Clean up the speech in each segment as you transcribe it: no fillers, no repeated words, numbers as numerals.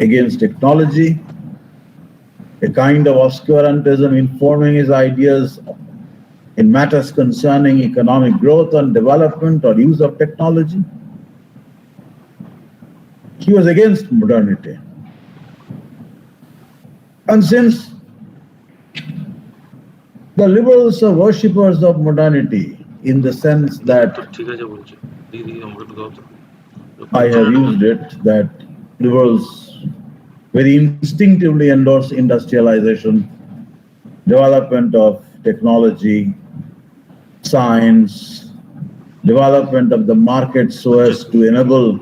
against technology, a kind of obscurantism informing his ideas in matters concerning economic growth and development or use of technology. He was against modernity. And since the liberals are worshippers of modernity in the sense that I have used it, that liberals very instinctively endorse industrialization, development of technology, science, development of the market so as to enable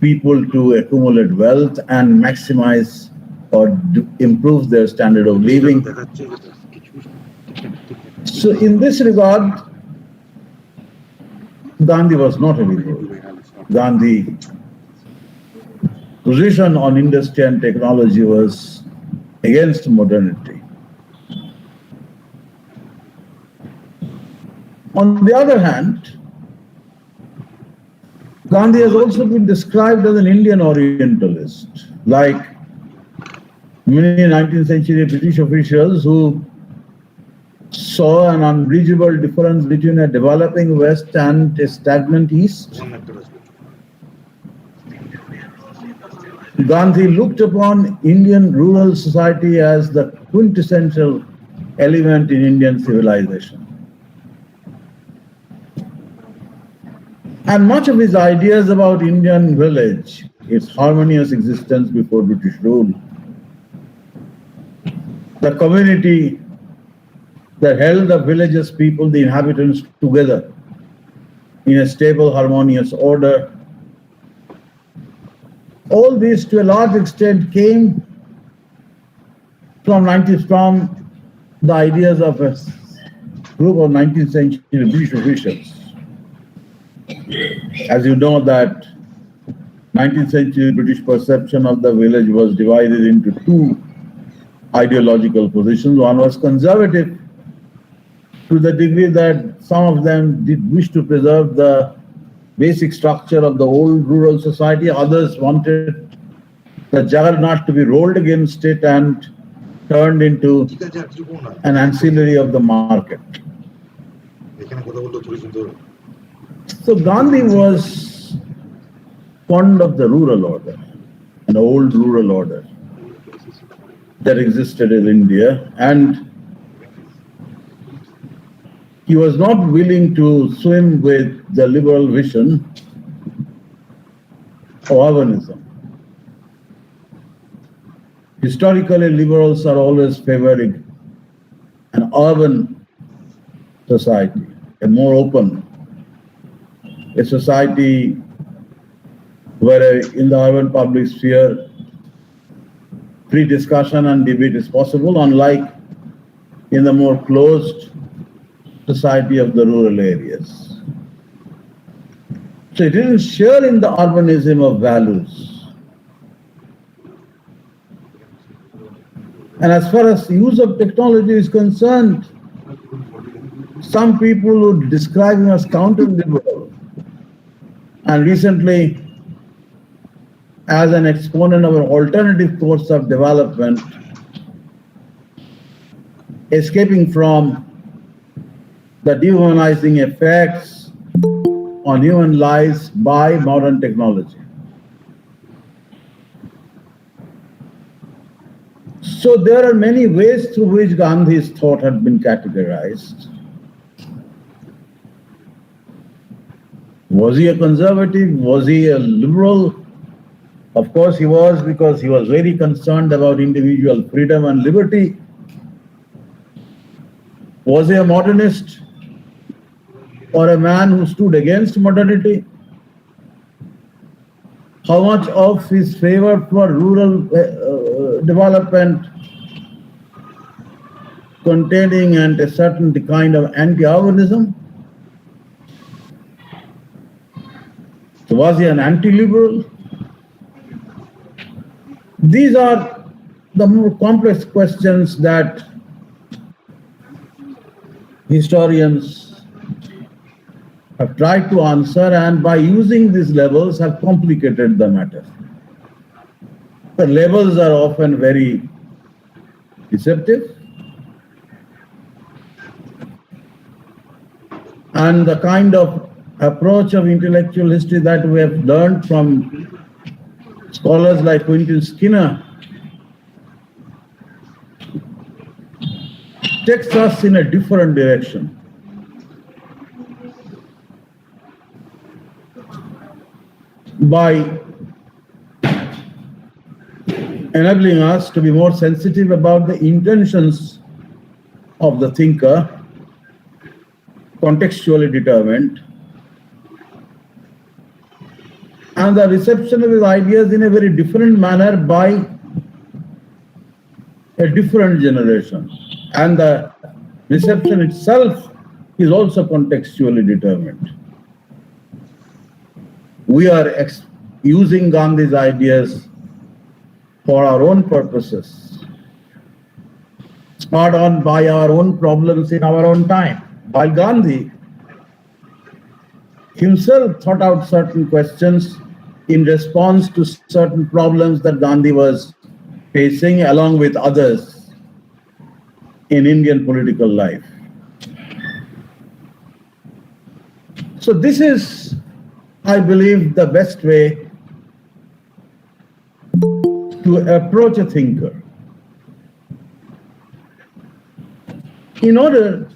people to accumulate wealth and maximize or improve their standard of living. So in this regard, Gandhi was not a liberal. Gandhi's position on industry and technology was against modernity. On the other hand, Gandhi has also been described as an Indian Orientalist, like many 19th century British officials who saw an unbridgeable difference between a developing West and a stagnant East. Gandhi looked upon Indian rural society as the quintessential element in Indian civilization. And much of his ideas about Indian village, its harmonious existence before British rule, the community that held the village's people, the inhabitants, together in a stable, harmonious order. All this, to a large extent, came from the ideas of a group of 19th century British officials. As you know, that 19th century British perception of the village was divided into two ideological positions. One was conservative, to the degree that some of them did wish to preserve the basic structure of the old rural society. Others wanted the juggernaut to be rolled against it and turned into an ancillary of the market. So Gandhi was fond of the rural order, an old rural order that existed in India, and he was not willing to swim with the liberal vision of urbanism. Historically, liberals are always favoring an urban society, a more open, a society where in the urban public sphere, free discussion and debate is possible, unlike in the more closed society of the rural areas. So it didn't share in the urbanism of values. And as far as the use of technology is concerned, some people would describe him as counter-liberal. And recently, as an exponent of an alternative course of development, escaping from the dehumanizing effects on human lives by modern technology. So there are many ways through which Gandhi's thought had been categorized. Was he a conservative? Was he a liberal? Of course he was, because he was very concerned about individual freedom and liberty. Was he a modernist, or a man who stood against modernity? How much of his favor for rural development containing and a certain kind of anti-urbanism? So was he an anti-liberal? These are the more complex questions that historians have tried to answer, and by using these levels have complicated the matter. The labels are often very deceptive, and the kind of approach of intellectual history that we have learned from scholars like Quentin Skinner takes us in a different direction. By enabling us to be more sensitive about the intentions of the thinker, contextually determined, and the reception of his ideas in a very different manner by a different generation. And the reception itself is also contextually determined. We are using Gandhi's ideas for our own purposes, spurred on by our own problems in our own time. While Gandhi himself thought out certain questions in response to certain problems that Gandhi was facing along with others in Indian political life. So this is, I believe, the best way to approach a thinker. In order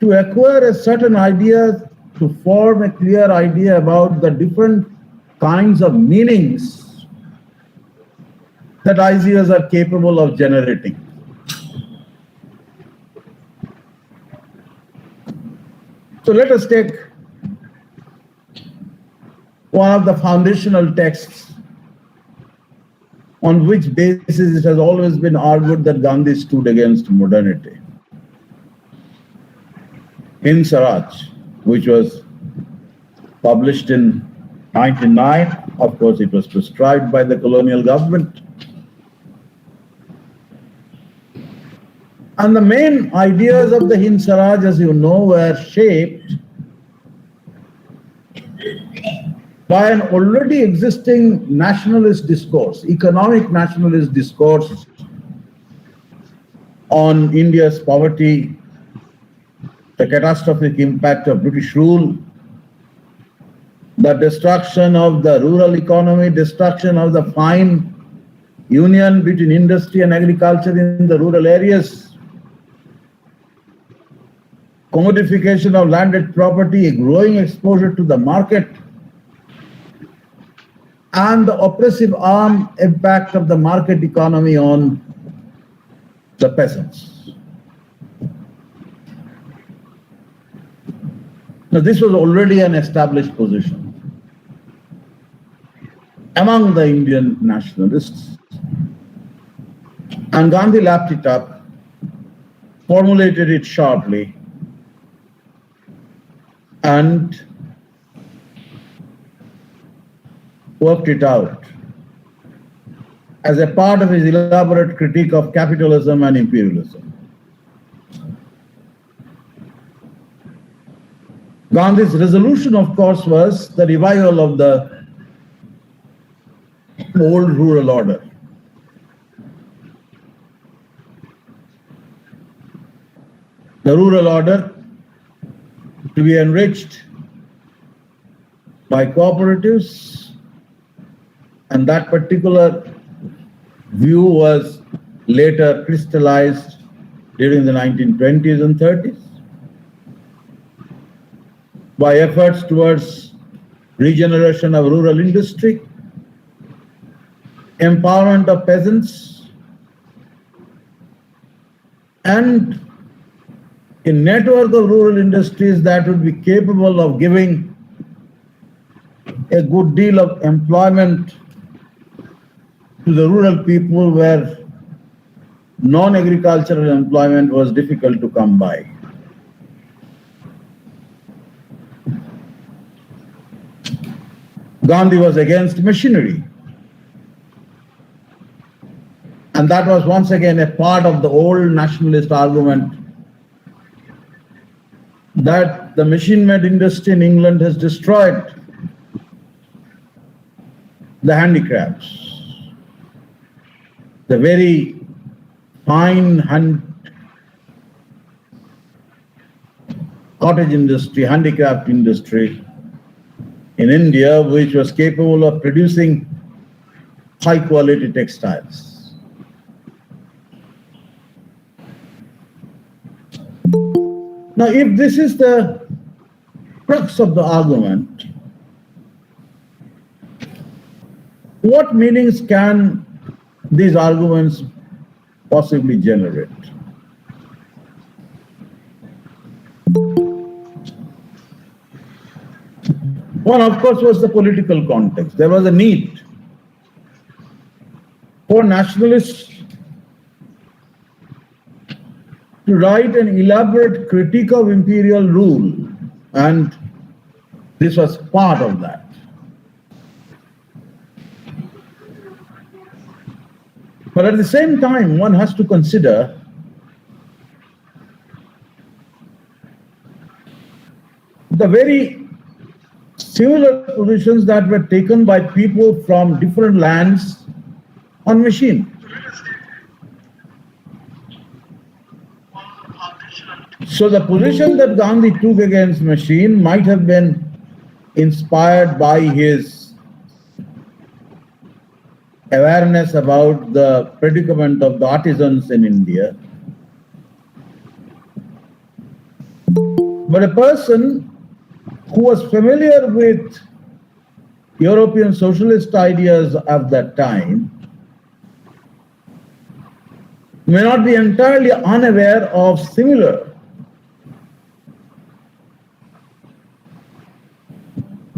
to acquire a certain idea, to form a clear idea about the different kinds of meanings that ideas are capable of generating. So let us take one of the foundational texts on which basis it has always been argued that Gandhi stood against modernity. Hind Swaraj, which was published in 1909. Of course, it was prescribed by the colonial government. And the main ideas of the Hind Swaraj, as you know, were shaped by an already existing nationalist discourse, economic nationalist discourse on India's poverty, the catastrophic impact of British rule, the destruction of the rural economy, destruction of the fine union between industry and agriculture in the rural areas, commodification of landed property, a growing exposure to the market, and the oppressive arm impact of the market economy on the peasants. Now, this was already an established position among the Indian nationalists, and Gandhi lapped it up, formulated it sharply, and worked it out as a part of his elaborate critique of capitalism and imperialism. Gandhi's resolution, of course, was the revival of the old rural order. The rural order to be enriched by cooperatives, and that particular view was later crystallized during the 1920s and 30s by efforts towards regeneration of rural industry, empowerment of peasants, and a network of rural industries that would be capable of giving a good deal of employment to the rural people where non-agricultural employment was difficult to come by. Gandhi was against machinery. And that was once again a part of the old nationalist argument that the machine-made industry in England has destroyed the handicrafts, the very fine cottage industry, handicraft industry in India, which was capable of producing high quality textiles. Now, if this is the crux of the argument, what meanings can these arguments possibly generate? One, of course, was the political context. There was a need for nationalists to write an elaborate critique of imperial rule, and this was part of that. But at the same time, one has to consider the very similar positions that were taken by people from different lands on machine. So the position that Gandhi took against machine might have been inspired by his awareness about the predicament of the artisans in India. But a person who was familiar with European socialist ideas of that time may not be entirely unaware of similar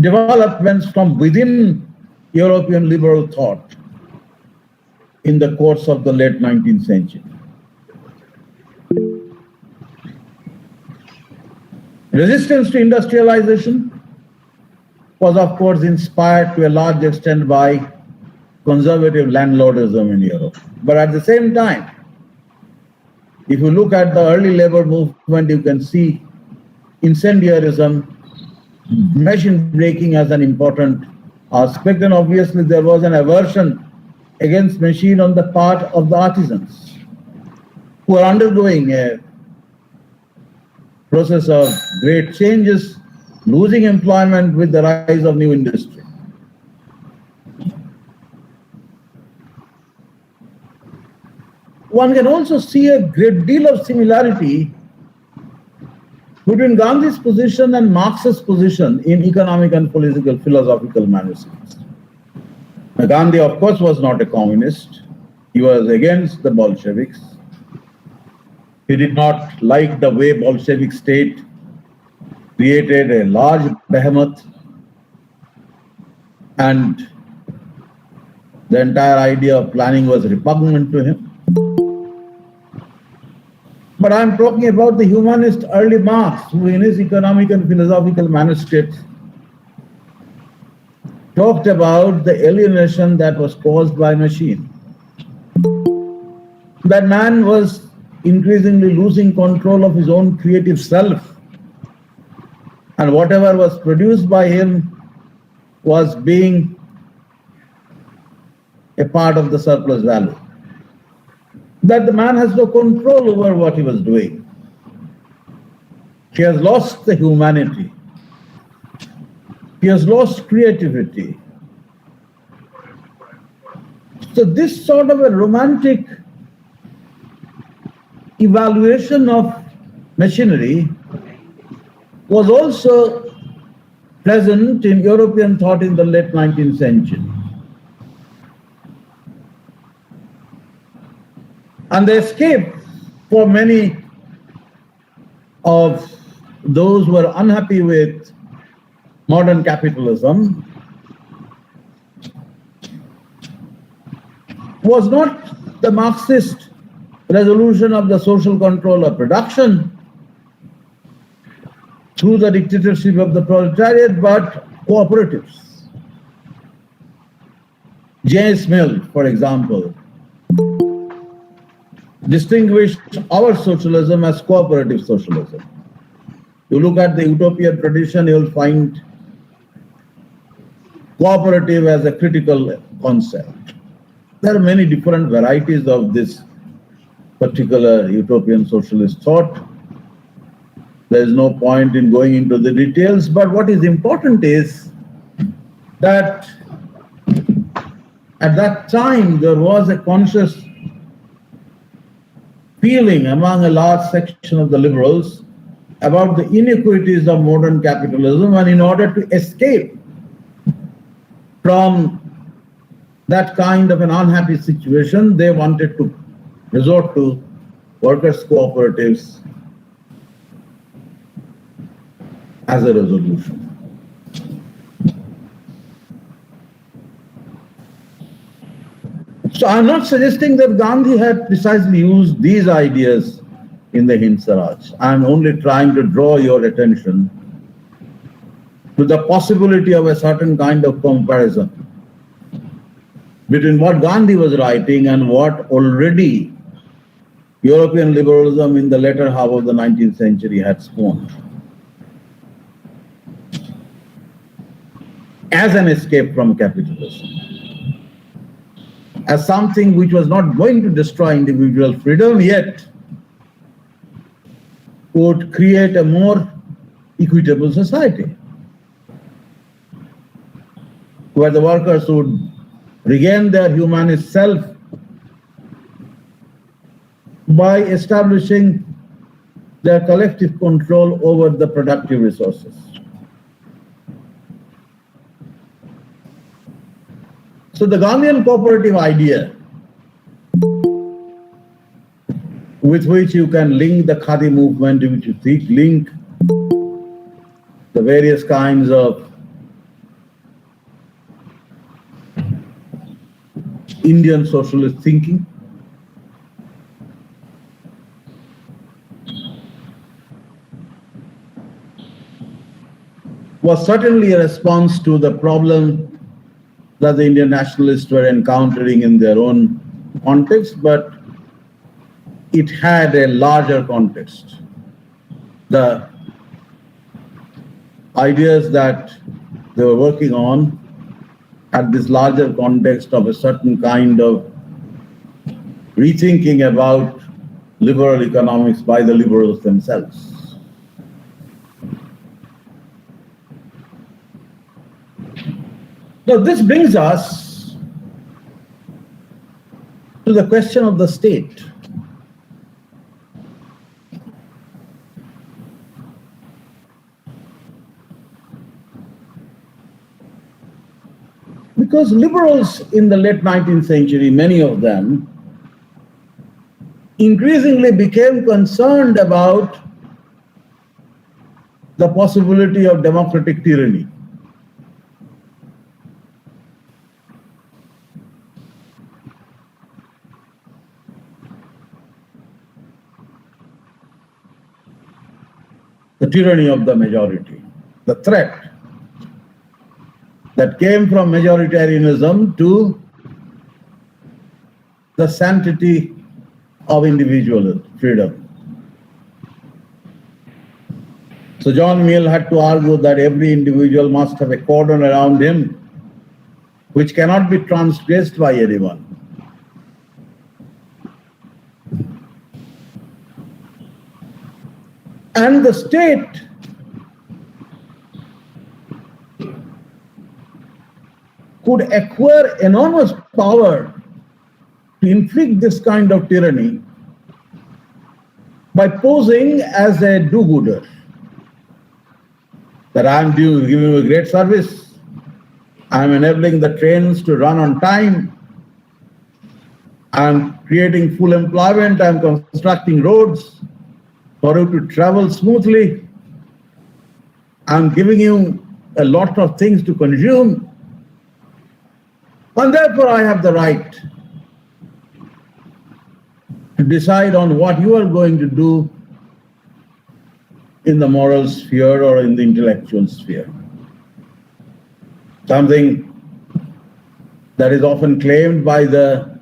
developments from within European liberal thought in the course of the late 19th century. Resistance to industrialization was, of course, inspired to a large extent by conservative landlordism in Europe. But at the same time, if you look at the early labor movement, you can see incendiarism, machine breaking as an important aspect, and obviously there was an aversion against machine on the part of the artisans who are undergoing a process of great changes, losing employment with the rise of new industry. One can also see a great deal of similarity between Gandhi's position and Marx's position in economic and political philosophical manuscripts. Now, Gandhi, of course, was not a communist. He was against the Bolsheviks. He did not like the way Bolshevik state created a large behemoth, and the entire idea of planning was repugnant to him. But I'm talking about the humanist early Marx, who in his economic and philosophical manuscripts talked about the alienation that was caused by machine. That man was increasingly losing control of his own creative self, and whatever was produced by him was being a part of the surplus value. That the man has no control over what he was doing. He has lost the humanity. He has lost creativity. So this sort of a romantic evaluation of machinery was also present in European thought in the late 19th century. And the escape for many of those who are unhappy with modern capitalism was not the Marxist resolution of the social control of production through the dictatorship of the proletariat, but cooperatives. J.S. Mill, for example, distinguished our socialism as cooperative socialism. You look at the utopian tradition, you will find cooperative as a critical concept. There are many different varieties of this particular utopian socialist thought. There is no point in going into the details, but what is important is that at that time there was a conscious feeling among a large section of the liberals about the inequities of modern capitalism, and in order to escape from that kind of an unhappy situation, they wanted to resort to workers' cooperatives as a resolution. So I'm not suggesting that Gandhi had precisely used these ideas in the Hind Swaraj. I'm only trying to draw your attention to the possibility of a certain kind of comparison between what Gandhi was writing and what already European liberalism in the latter half of the 19th century had spawned as an escape from capitalism, as something which was not going to destroy individual freedom, yet would create a more equitable society, where the workers would regain their humanist self by establishing their collective control over the productive resources. So the Gandhian cooperative idea, with which you can link the Khadi movement, which you link the various kinds of Indian socialist thinking, was certainly a response to the problem that the Indian nationalists were encountering in their own context, but it had a larger context. The ideas that they were working on had this larger context of a certain kind of rethinking about liberal economics by the liberals themselves. Now, this brings us to the question of the state. Because liberals in the late 19th century, many of them, increasingly became concerned about the possibility of democratic tyranny. The tyranny of the majority, the threat that came from majoritarianism to the sanctity of individual freedom. So John Mill had to argue that every individual must have a cordon around him which cannot be transgressed by anyone. And the state could acquire enormous power to inflict this kind of tyranny by posing as a do-gooder. That I am giving you a great service, I am enabling the trains to run on time, I am creating full employment, I am constructing roads for you to travel smoothly, I am giving you a lot of things to consume, and therefore I have the right to decide on what you are going to do in the moral sphere or in the intellectual sphere. Something that is often claimed by the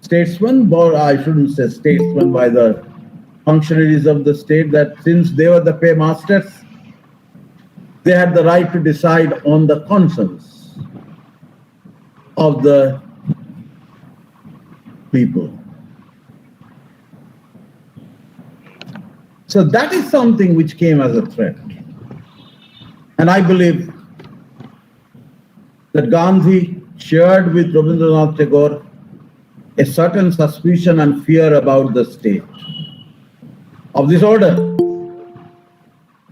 statesmen, or I shouldn't say statesmen, by the functionaries of the state, that since they were the paymasters, they had the right to decide on the conscience of the people. So that is something which came as a threat. And I believe that Gandhi shared with Rabindranath Tagore a certain suspicion and fear about the state of this order,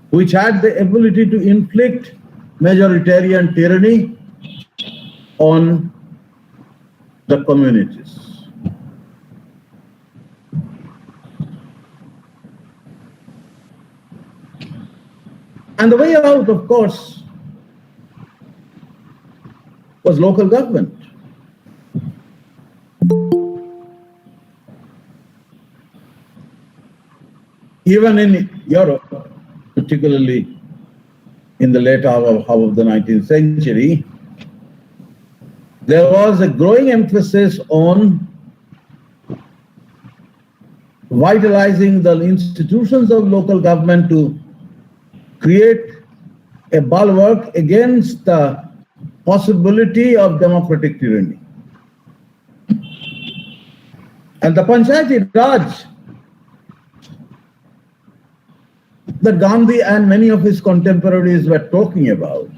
which had the ability to inflict majoritarian tyranny on the communities. And the way out, of course, was local government. Even in Europe, particularly in the late half of the 19th century, there was a growing emphasis on vitalizing the institutions of local government to create a bulwark against the possibility of democratic tyranny. And the Panchayati Raj that Gandhi and many of his contemporaries were talking about,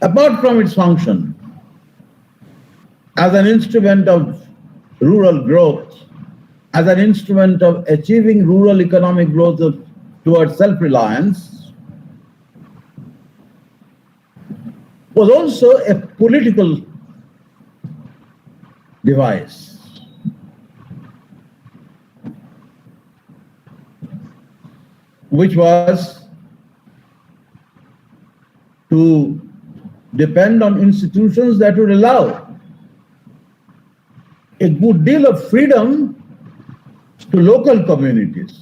apart from its function as an instrument of rural growth, as an instrument of achieving rural economic growth towards self-reliance, was also a political device. Which was to depend on institutions that would allow a good deal of freedom to local communities,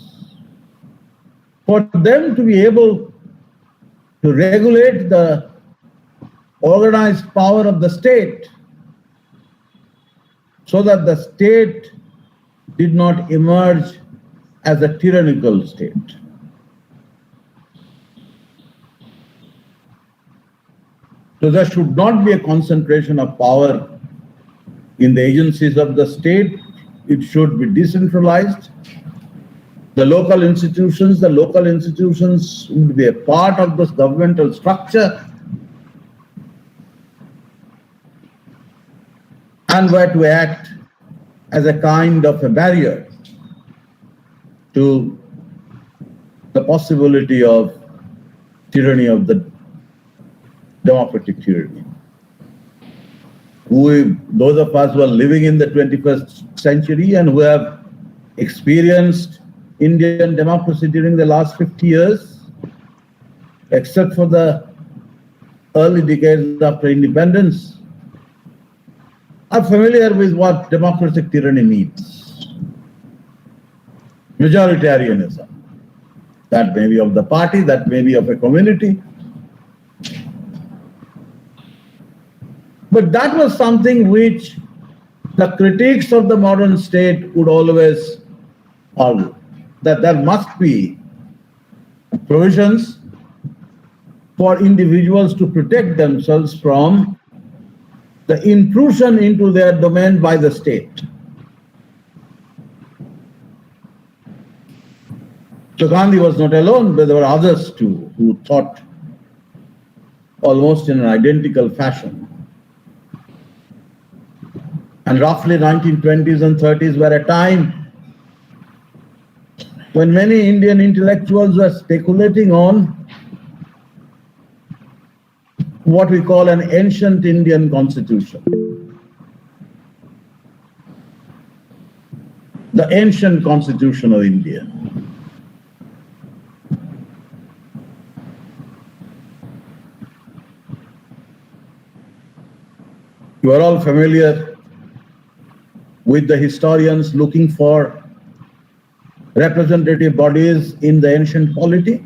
for them to be able to regulate the organized power of the state so that the state did not emerge as a tyrannical state. So there should not be a concentration of power in the agencies of the state. It should be decentralized. The local institutions would be a part of this governmental structure and were to act as a kind of a barrier to the possibility of tyranny, of the democratic tyranny. Those of us who are living in the 21st century and who have experienced Indian democracy during the last 50 years, except for the early decades after independence, are familiar with what democratic tyranny means. Majoritarianism. That may be of the party, that may be of a community. But that was something which the critics of the modern state would always argue, that there must be provisions for individuals to protect themselves from the intrusion into their domain by the state. So Gandhi was not alone, but there were others too who thought almost in an identical fashion. And roughly 1920s and 30s were a time when many Indian intellectuals were speculating on what we call an ancient Indian constitution. The ancient constitution of India. You are all familiar with the historians looking for representative bodies in the ancient polity.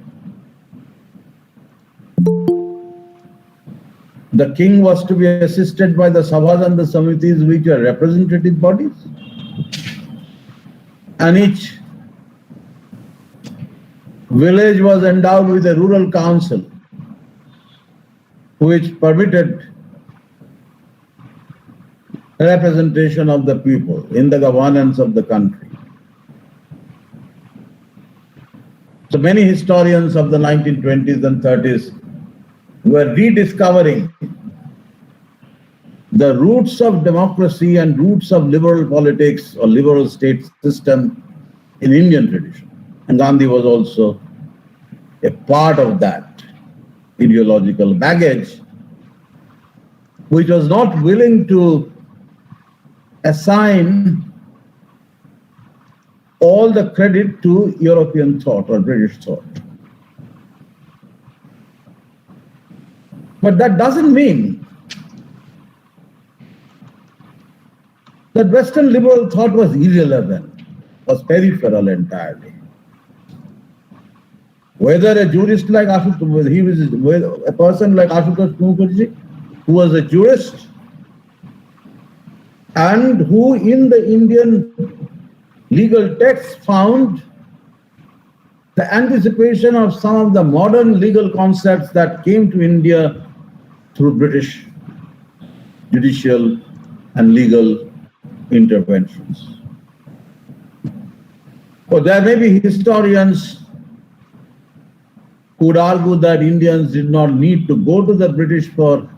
The king was to be assisted by the Sabhas and the Samitis, which are representative bodies. And each village was endowed with a rural council which permitted representation of the people in the governance of the country. So many historians of the 1920s and 30s were rediscovering the roots of democracy and roots of liberal politics or liberal state system in Indian tradition. And Gandhi was also a part of that ideological baggage, which was not willing to assign all the credit to European thought or British thought. But that doesn't mean that Western liberal thought was irrelevant, was peripheral entirely. Whether a jurist like Ashutosh, he was a person like Ashutosh Mukherjee, who was a jurist and who in the Indian legal text found the anticipation of some of the modern legal concepts that came to India through British judicial and legal interventions. So there may be historians who would argue that Indians did not need to go to the British for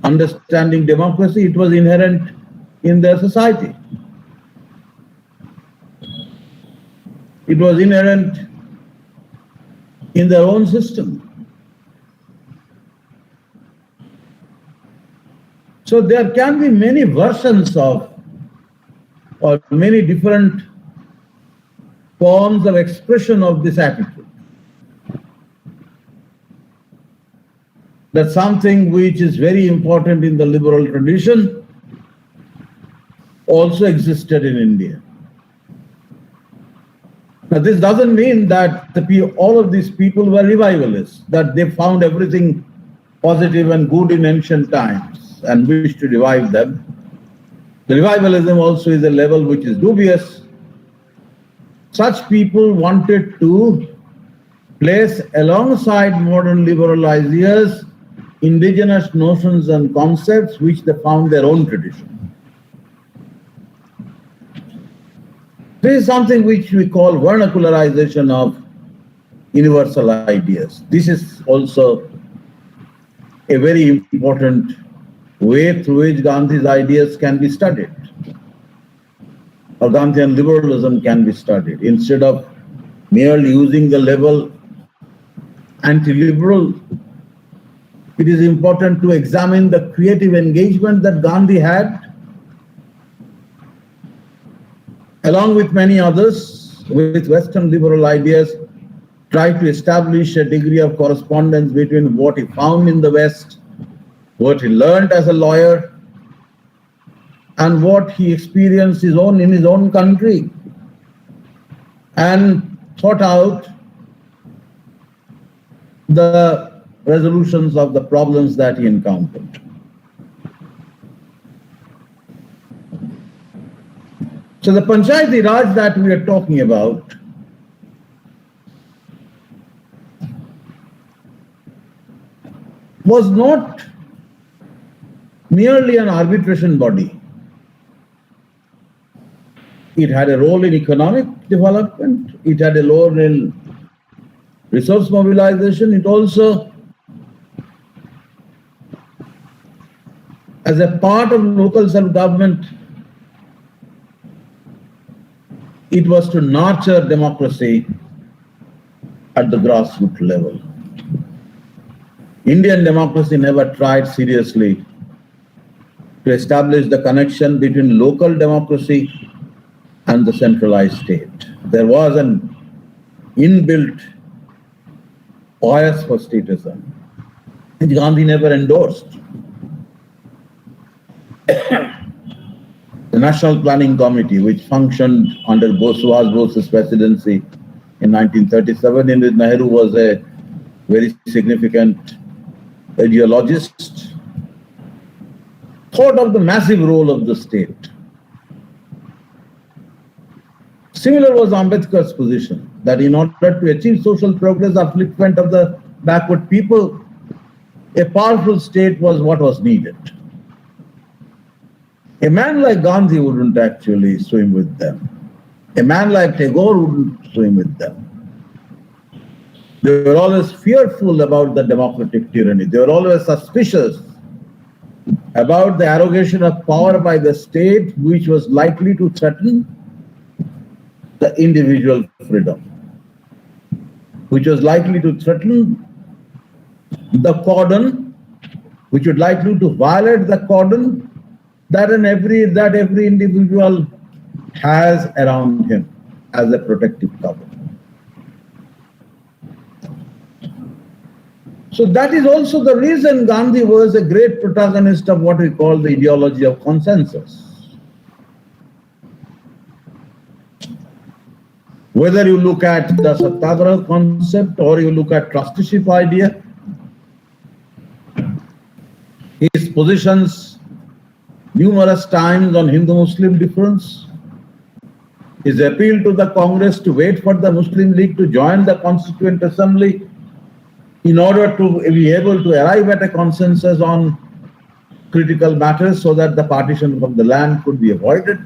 understanding democracy. It was inherent in their society. It was inherent in their own system. So there can be many versions of, or many different forms of expression of this attitude. That's something which is very important in the liberal tradition, also existed in India. Now, this doesn't mean that all of these people were revivalists, that they found everything positive and good in ancient times and wished to revive them. The revivalism also is a level which is dubious. Such people wanted to place alongside modern liberal ideas indigenous notions and concepts which they found their own tradition. This is something which we call vernacularization of universal ideas. This is also a very important way through which Gandhi's ideas can be studied, or Gandhian liberalism can be studied, instead of merely using the label anti-liberal. It is important to examine the creative engagement that Gandhi had, along with many others, with Western liberal ideas, tried to establish a degree of correspondence between what he found in the West, what he learned as a lawyer, and what he experienced in his own country, and thought out the resolutions of the problems that he encountered. So the Panchayati Raj that we are talking about was not merely an arbitration body. It had a role in economic development, it had a role in resource mobilization, it also, as a part of local self-government, it was to nurture democracy at the grassroots level. Indian democracy never tried seriously to establish the connection between local democracy and the centralized state. There was an inbuilt bias for statism, which Gandhi never endorsed. The National Planning Committee, which functioned under Subhash Bose's presidency in 1937, in which Nehru was a very significant ideologist, thought of the massive role of the state. Similar was Ambedkar's position, that in order to achieve social progress, upliftment of the backward people, A powerful state was what was needed. A man like Gandhi wouldn't actually swim with them. A man like Tagore wouldn't swim with them. They were always fearful about the democratic tyranny. They were always suspicious about the arrogation of power by the state, which was likely to threaten the individual freedom, which was likely to threaten the cordon, which would likely to violate the cordon that every individual has around him as a protective cover. So that is also the reason Gandhi was a great protagonist of what we call the ideology of consensus. Whether you look at the Satyagraha concept or you look at trusteeship idea, his positions numerous times on Hindu-Muslim difference, his appeal to the Congress to wait for the Muslim League to join the Constituent Assembly in order to be able to arrive at a consensus on critical matters so that the partition of the land could be avoided.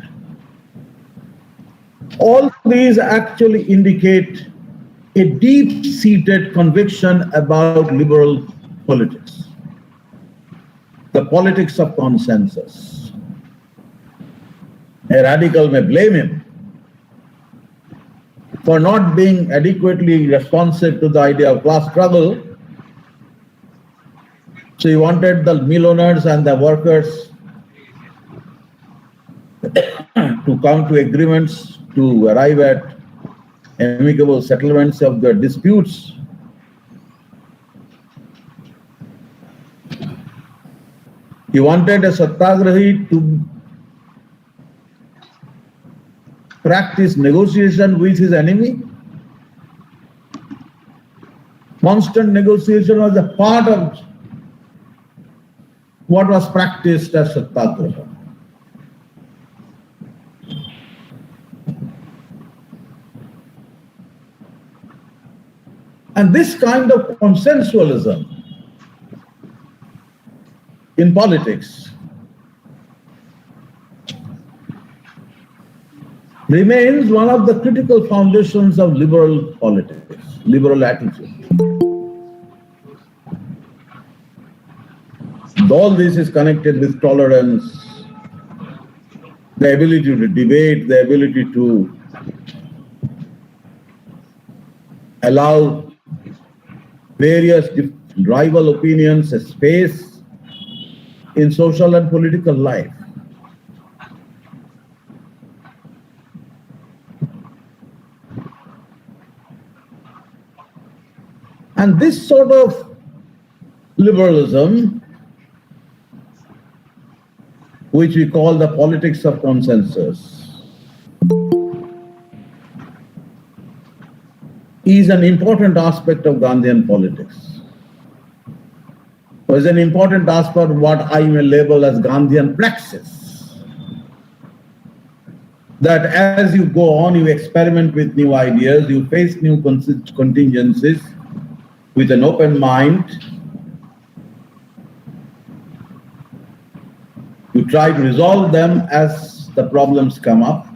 All these actually indicate a deep-seated conviction about liberal politics, the politics of consensus. A radical may blame him for not being adequately responsive to the idea of class struggle. So he wanted the mill owners and the workers to come to agreements to arrive at amicable settlements of their disputes. He wanted a Satyagrahi to practice negotiation with his enemy. Constant negotiation was a part of what was practiced as Satyagraha. And this kind of consensualism in politics remains one of the critical foundations of liberal politics, liberal attitude. All this is connected with tolerance, the ability to debate, the ability to allow various rival opinions a space in social and political life. And this sort of liberalism, which we call the politics of consensus, is an important aspect of Gandhian politics. It is an important aspect of what I may label as Gandhian praxis. That as you go on, you experiment with new ideas, you face new contingencies with an open mind. You try to resolve them as the problems come up.